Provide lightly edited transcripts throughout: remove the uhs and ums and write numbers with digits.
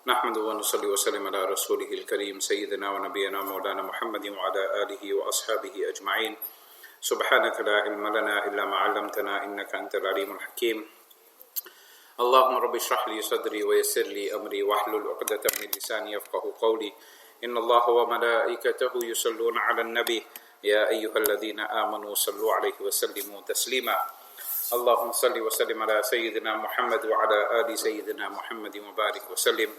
نحمده ونصلي وسلم على رسوله الكريم سيدنا ونبينا مولانا محمد وعلى آله وأصحابه أجمعين. سبحانك لا علم لنا إلا ما علمتنا إنك أنت العليم الحكيم. اللهم رب اشرح لي صدري ويسر لي أمري واحلل عقدة من لساني يفقهوا قولي. إن الله وملائكته يصلون على النبي يا أيها الذين آمنوا صلوا عليه وسلموا تسليما. اللهم صل وسلم على سيدنا محمد وعلى آل سيدنا محمد وبارك وسلم.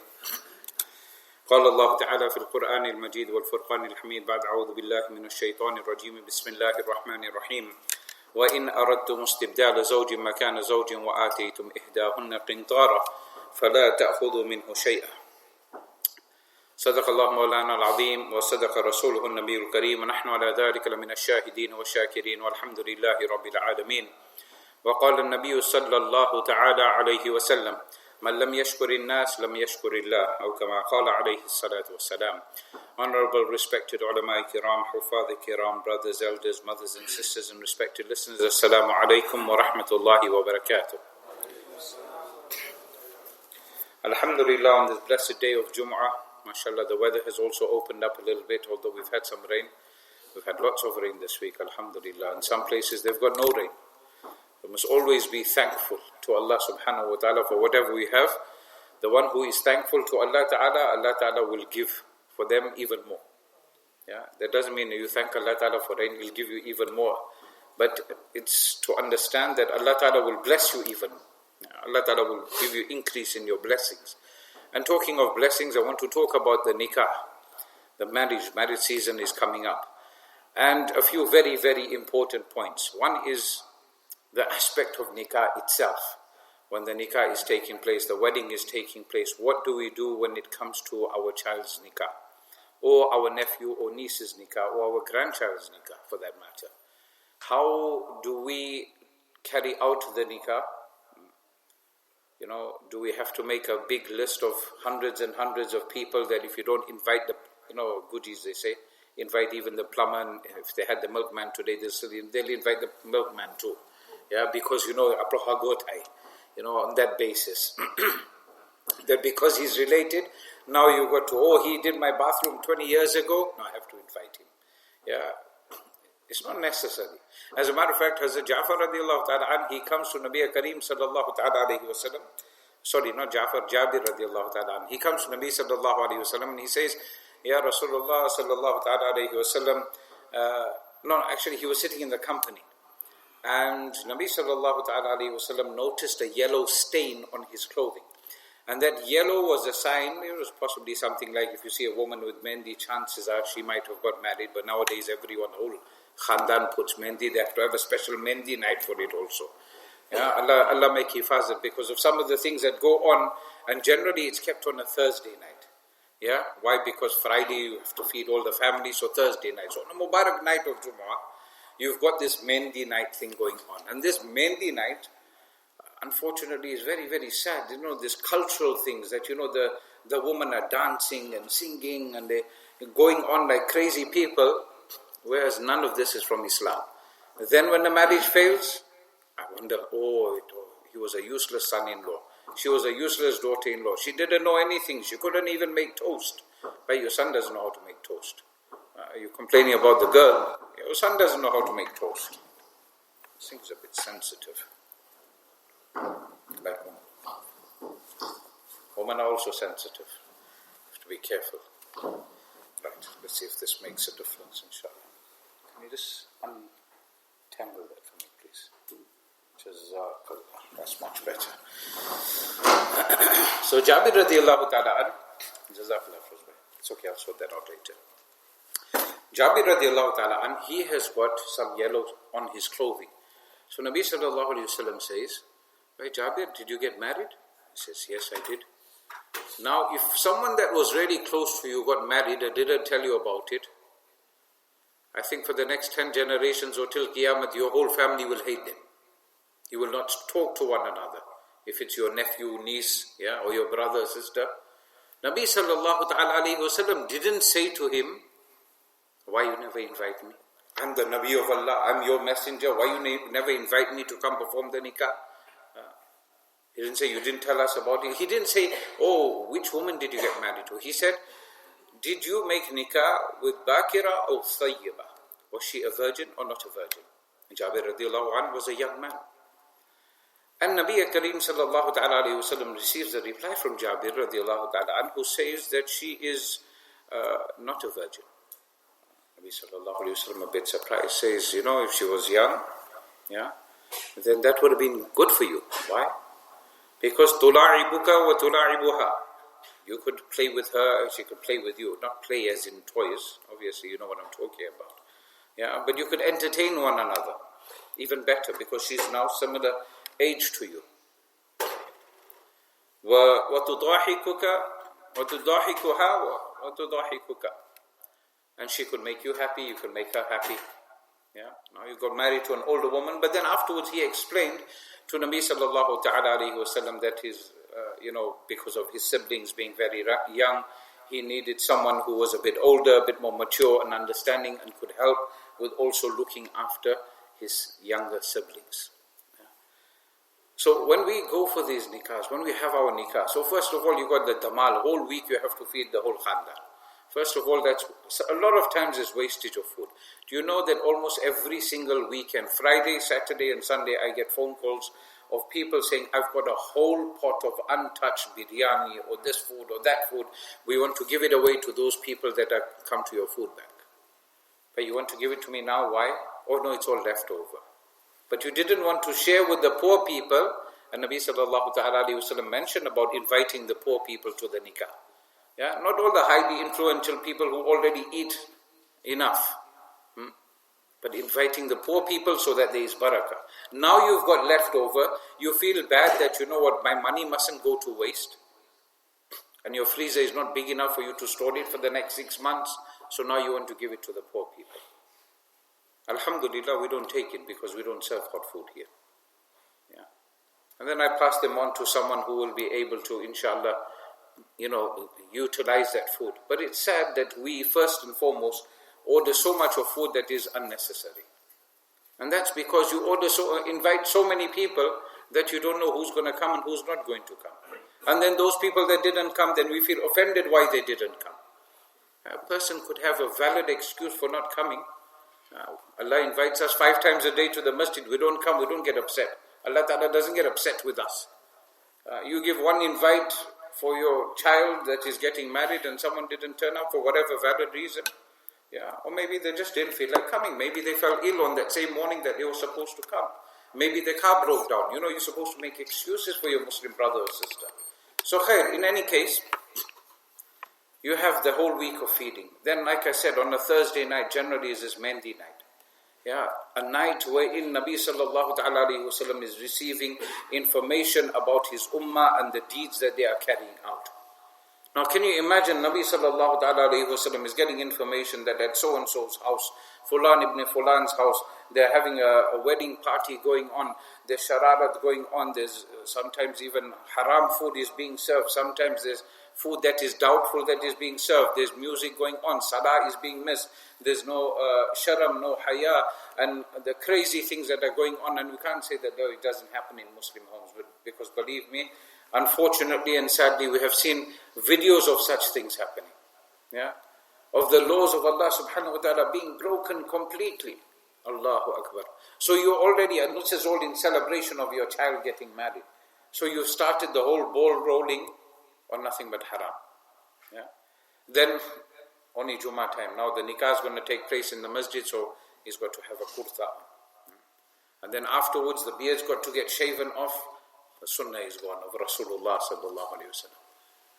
قال الله تعالى في القرآن المجيد والفرقان الحميد بعد أعوذ بالله من الشيطان الرجيم بسم الله الرحمن الرحيم. وإن أردتم استبدال زوج مكان زوج وآتيتم إحداهن قنطارا فلا تأخذوا منه شيئا. صدق الله مولانا العظيم وصدق رسوله النبي الكريم ونحن على ذلك لمن الشاهدين والشاكرين والحمد لله رب العالمين. وقال النبي صلى الله تعالى عليه وسلم من لم يشكر الناس لم يشكر الله أو كما قال عليه الصلاة والسلام. Honorable, respected ulama kiram, hufadh kiram, brothers, elders, mothers and sisters and respected listeners, assalamu alaikum wa rahmatullahi wa barakatuh. Alhamdulillah, on this blessed day of Jum'ah, mashallah, the weather has also opened up a little bit, although we've had some rain. We've had lots of rain this week, alhamdulillah. In some places they've got no rain. We must always be thankful to Allah subhanahu wa ta'ala for whatever we have. The one who is thankful to Allah ta'ala will give for them even more. Yeah, that doesn't mean you thank Allah ta'ala for rain, He'll give you even more. But it's to understand that Allah ta'ala will bless you even. Allah ta'ala will give you increase in your blessings. And talking of blessings, I want to talk about the nikah. The marriage season is coming up. And a few very, very important points. One is the aspect of nikah itself. When the nikah is taking place, the wedding is taking place, what do we do when it comes to our child's nikah? Or our nephew or niece's nikah, or our grandchild's nikah for that matter? How do we carry out the nikah? Do we have to make a big list of hundreds and hundreds of people that if you don't invite the, goodies they say, invite even the plumber, and if they had the milkman today, they'll invite the milkman too. Yeah, because on that basis. That because he's related, now you got to, he did my bathroom 20 years ago, now I have to invite him. Yeah, it's not necessary. As a matter of fact, Hazrat Ja'far radiallahu ta'ala, he comes to Nabi Kareem sallallahu ta'ala alayhi wa sallam. Sorry, not Ja'far, Jabir radiallahu ta'ala. He comes to Nabi sallallahu alayhi wa sallam and he says, Ya Rasulullah sallallahu ta'ala alayhi wa sallam. Actually he was sitting in the company. And Nabi sallallahu ta'ala alayhi wa sallam noticed a yellow stain on his clothing. And that yellow was a sign, it was possibly something like if you see a woman with mehndi, chances are she might have got married. But nowadays everyone, whole khandan puts mehndi, they have to have a special mehndi night for it also. Yeah, Allah make hifazat because of some of the things that go on, and generally it's kept on a Thursday night. Yeah, why? Because Friday you have to feed all the family, so Thursday night. So on a Mubarak night of Jumu'ah, you've got this mehndi night thing going on. And this mehndi night, unfortunately, is very, very sad. These cultural things that, the women are dancing and singing and they're going on like crazy people, whereas none of this is from Islam. Then when the marriage fails, I wonder, he was a useless son-in-law. She was a useless daughter-in-law. She didn't know anything. She couldn't even make toast. But your son doesn't know how to make toast. You're complaining about the girl. Your son doesn't know how to make toast. This thing's a bit sensitive. Like women are also sensitive. You have to be careful. Right, let's see if this makes a difference, inshallah. Can you just untangle that for me, please? Jazakallah. That's much better. So Jabir radiallahu ta'ala, Jazakallah, it's okay, I'll sort that out later. Jabir radiallahu ta'ala, he has got some yellow on his clothing. So Nabi sallallahu alayhi wa sallam says, "Hey Jabir, did you get married?" He says, "Yes, I did." Now, if someone that was really close to you got married and didn't tell you about it, I think for the next 10 generations or till Qiyamah, your whole family will hate them. You will not talk to one another. If it's your nephew, niece, or your brother, sister. Nabi sallallahu ta'ala alayhi wa sallam didn't say to him, "Why you never invite me? I'm the Nabi of Allah, I'm your messenger, why you never invite me to come perform the nikah?" He didn't say, you didn't tell us about it. He didn't say, oh, which woman did you get married to? He said, did you make nikah with Bakira or Thayyibah? Was she a virgin or not a virgin? Jabir radiallahu anhu was a young man. And Nabi Kareem sallallahu ta'ala alayhi wa sallam receives a reply from Jabir radiallahu ta'ala anhu who says that she is not a virgin. Nabi sallallahu alayhi wa sallam, a bit surprised, says, if she was young, then that would have been good for you. Why? Because tula'ibuka wa tula'ibuha. You could play with her, she could play with you. Not play as in toys, obviously you know what I'm talking about. But you could entertain one another. Even better, because she's now similar age to you. وَتُضَاحِكُكَ وَتُضَاحِكُهَا وَتُضَاحِكُكَ. And she could make you happy, you could make her happy. Now you got married to an older woman, but then afterwards he explained to Nabi sallallahu ta'ala alayhi wa sallam that his, because of his siblings being very young, he needed someone who was a bit older, a bit more mature and understanding and could help with also looking after his younger siblings. So when we go for these nikahs, when we have our nikah, so first of all you got the damal, whole week you have to feed the whole khandan. First of all, that's a lot of times is wastage of food. Do you know that almost every single weekend, Friday, Saturday and Sunday, I get phone calls of people saying, I've got a whole pot of untouched biryani or this food or that food. We want to give it away to those people that have come to your food bank. But you want to give it to me now, why? Oh no, it's all left over. But you didn't want to share with the poor people. And Nabi sallallahu ta'ala alayhi wa sallam mentioned about inviting the poor people to the nikah. Not all the highly influential people who already eat enough. But inviting the poor people so that there is barakah. Now you've got leftover, you feel bad that my money mustn't go to waste. And your freezer is not big enough for you to store it for the next 6 months. So now you want to give it to the poor people. Alhamdulillah, we don't take it because we don't serve hot food here. And then I pass them on to someone who will be able to, inshallah, utilize that food. But it's sad that we first and foremost order so much of food that is unnecessary. And that's because you invite so many people that you don't know who's going to come and who's not going to come. And then those people that didn't come, then we feel offended why they didn't come. A person could have a valid excuse for not coming. Allah invites us 5 times a day to the masjid. We don't come, we don't get upset. Allah Ta'ala doesn't get upset with us. You give one invite for your child that is getting married and someone didn't turn up for whatever valid reason. Or maybe they just didn't feel like coming. Maybe they fell ill on that same morning that they were supposed to come. Maybe the car broke down. You're supposed to make excuses for your Muslim brother or sister. So khair, in any case, you have the whole week of feeding. Then like I said, on a Thursday night generally is this Mehndi night. A night wherein Nabi sallallahu ta'ala alayhi wa sallam is receiving information about his ummah and the deeds that they are carrying out. Now can you imagine Nabi sallallahu ta'ala alayhi wa sallam is getting information that at so-and-so's house, Fulan ibn Fulan's house, they're having a wedding party going on, there's shararat going on, there's sometimes even haram food is being served, sometimes there's food that is doubtful that is being served, there's music going on, salah is being missed, there's no sharam, no haya, and the crazy things that are going on, and we can't say that no, it doesn't happen in Muslim homes, but because believe me, unfortunately and sadly we have seen videos of such things happening, of the laws of Allah subhanahu wa ta'ala being broken completely. Allahu Akbar. So you already, and this is all in celebration of your child getting married. So you've started the whole ball rolling on nothing but haram. Then only Jummah time. Now the nikah is going to take place in the masjid, so he's got to have a kurta. And then afterwards the beard's got to get shaven off. The sunnah is gone of Rasulullah sallallahu alayhi wa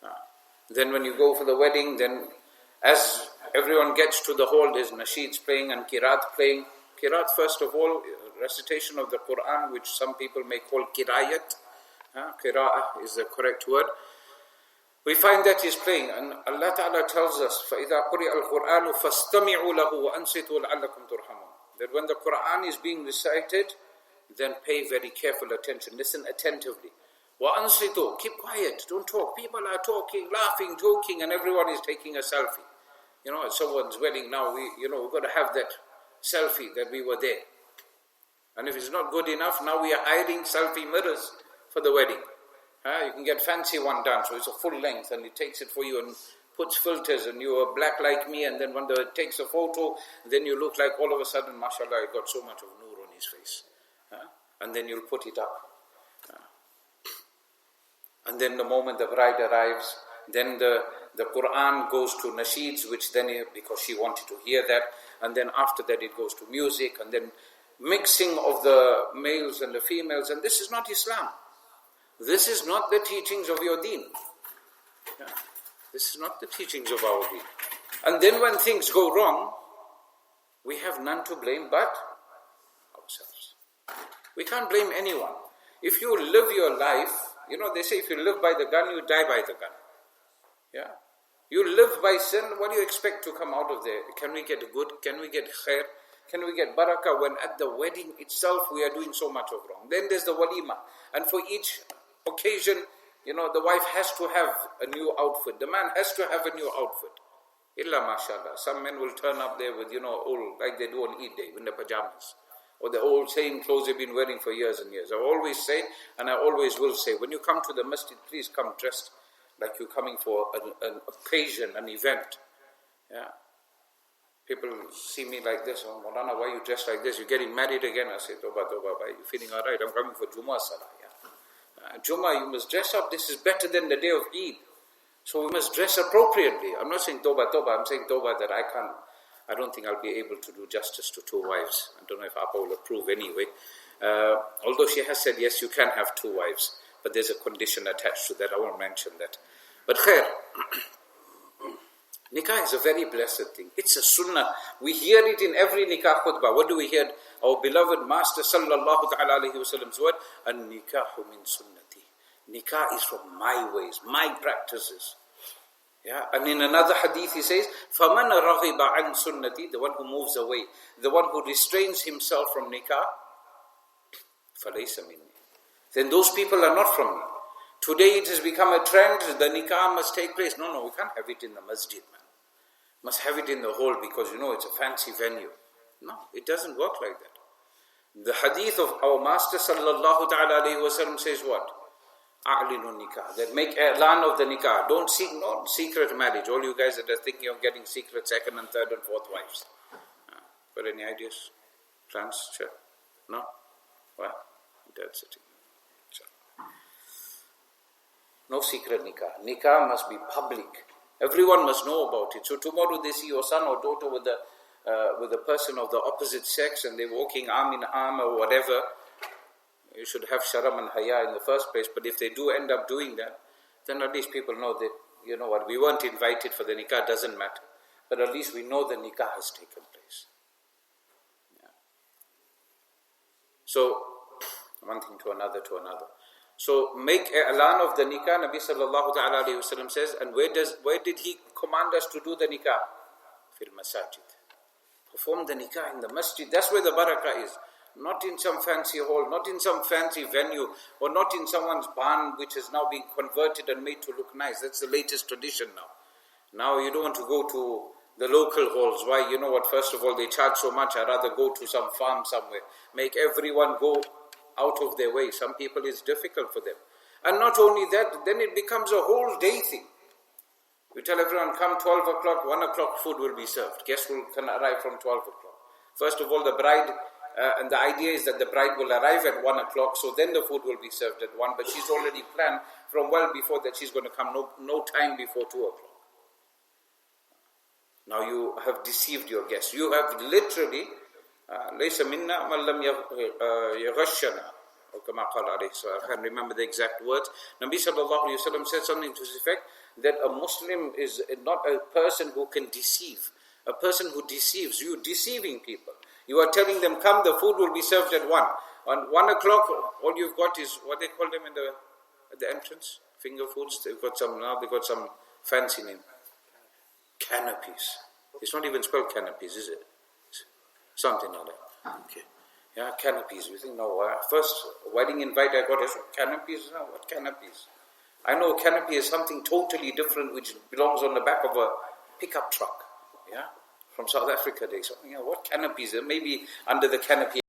sallam. Then when you go for the wedding, then as everyone gets to the hall, there's nasheeds playing and qiraat playing. Qiraat, first of all, recitation of the Quran, which some people may call qirayat. Qira'ah is the correct word. We find that he's playing, and Allah Ta'ala tells us, فَإِذَا قُرِئَ الْقُرْآنُ فَاسْتَمِعُوا لَهُ وَأَنْصِتُوا لَعَلَّكُمْ تُرْحَمُونَ. That when the Quran is being recited, then pay very careful attention, listen attentively. وَأَنْصِتُوا, keep quiet, don't talk. People are talking, laughing, joking, and everyone is taking a selfie. At someone's wedding now, we've got to have that selfie that we were there. And if it's not good enough, now we are hiring selfie mirrors for the wedding. You can get fancy one done, so it's a full length, and it takes it for you and puts filters, and you are black like me, and then when it takes a photo, then you look like all of a sudden, mashallah, I got so much of noor on his face. And then you'll put it up. And then the moment the bride arrives, then the Quran goes to nasheeds, which then, because she wanted to hear that, and then after that it goes to music, and then mixing of the males and the females, and this is not Islam. This is not the teachings of your deen. This is not the teachings of our deen. And then when things go wrong, we have none to blame but ourselves. We can't blame anyone. If you live your life, they say if you live by the gun, you die by the gun. Yeah. You live by sin, what do you expect to come out of there? Can we get good? Can we get khair? Can we get barakah when at the wedding itself we are doing so much of wrong? Then there's the walima. And for each occasion, the wife has to have a new outfit. The man has to have a new outfit. Illa mashallah. Some men will turn up there with, old, like they do on Eid Day, in the pajamas. Or the old same clothes they've been wearing for years and years. I always say, and I always will say, when you come to the masjid, please come dressed like you're coming for an occasion, an event. Yeah. People see me like this. Oh, Maulana, why are you dressed like this? You're getting married again. I say, Toba, are you feeling alright? I'm coming for Jummah Salah. Yeah. Jummah, you must dress up. This is better than the day of Eid. So we must dress appropriately. I'm not saying Toba. I'm saying Toba that I don't think I'll be able to do justice to two wives. I don't know if Appa will approve anyway. Although she has said, yes, you can have two wives. But there's a condition attached to that. I won't mention that. But khair. Nikah is a very blessed thing. It's a sunnah. We hear it in every nikah khutbah. What do we hear? Our beloved Master sallallahu ta'ala alayhi wa sallam's word, an-nikahu min sunnati. Nikah is from my ways, my practices. Yeah, and in another hadith he says, فَمَنْ رَغِبَ عَنْ sunnati, the one who moves away, the one who restrains himself from nikah, فَلَيْسَ مِنِّي. Then those people are not from me. Today it has become a trend, the nikah must take place. No, we can't have it in the masjid, man. Must have it in the hall because, it's a fancy venue. No, it doesn't work like that. The hadith of our Master sallallahu ta'ala alayhi wa sallam says what? A'linu nikah. That make i'lan of the nikah. Don't seek secret marriage. All you guys that are thinking of getting secret second and third and fourth wives. Got any ideas? Plans? Sure. No? Well, that's it. No secret nikah. Nikah must be public. Everyone must know about it. So tomorrow they see your son or daughter with a person of the opposite sex and they're walking arm in arm or whatever. You should have sharam and haya in the first place. But if they do end up doing that, then at least people know that, we weren't invited for the nikah, doesn't matter. But at least we know the nikah has taken place. Yeah. So, one thing to another. So make i'lan of the nikah. Nabi sallallahu ta'ala alayhi wa sallam says, and where did he command us to do the nikah? Fil masajid. Perform the nikah in the masjid. That's where the barakah is. Not in some fancy hall, not in some fancy venue, or not in someone's barn which has now been converted and made to look nice. That's the latest tradition now. Now you don't want to go to the local halls. Why? First of all, they charge so much. I'd rather go to some farm somewhere. Make everyone go out of their way. Some people it's difficult for them. And not only that, then it becomes a whole day thing. We tell everyone, come 12 o'clock, 1 o'clock food will be served. Guests can arrive from 12 o'clock. First of all, the bride, and the idea is that the bride will arrive at 1 o'clock, so then the food will be served at 1, but she's already planned from well before that she's going to come no time before 2 o'clock. Now you have deceived your guests. You have literally ليس منا من لم يغشنا. I can't remember the exact words. Nabi sallallahu alayhi wa sallam said something to this effect, that a Muslim is not a person who can deceive. A person who deceives. You deceiving people. You are telling them, come, the food will be served at 1. On 1 o'clock, all you've got is, what they call them at the entrance? Finger foods. They've got some fancy name. Canopies. It's not even spelled canopies, is it? Something like that. Okay. Yeah, canopies. We think, no, first wedding invite I got is canopies. No, what canopies? I know a canopy is something totally different which belongs on the back of a pickup truck. Yeah? From South Africa days. So, what canopies? Maybe under the canopy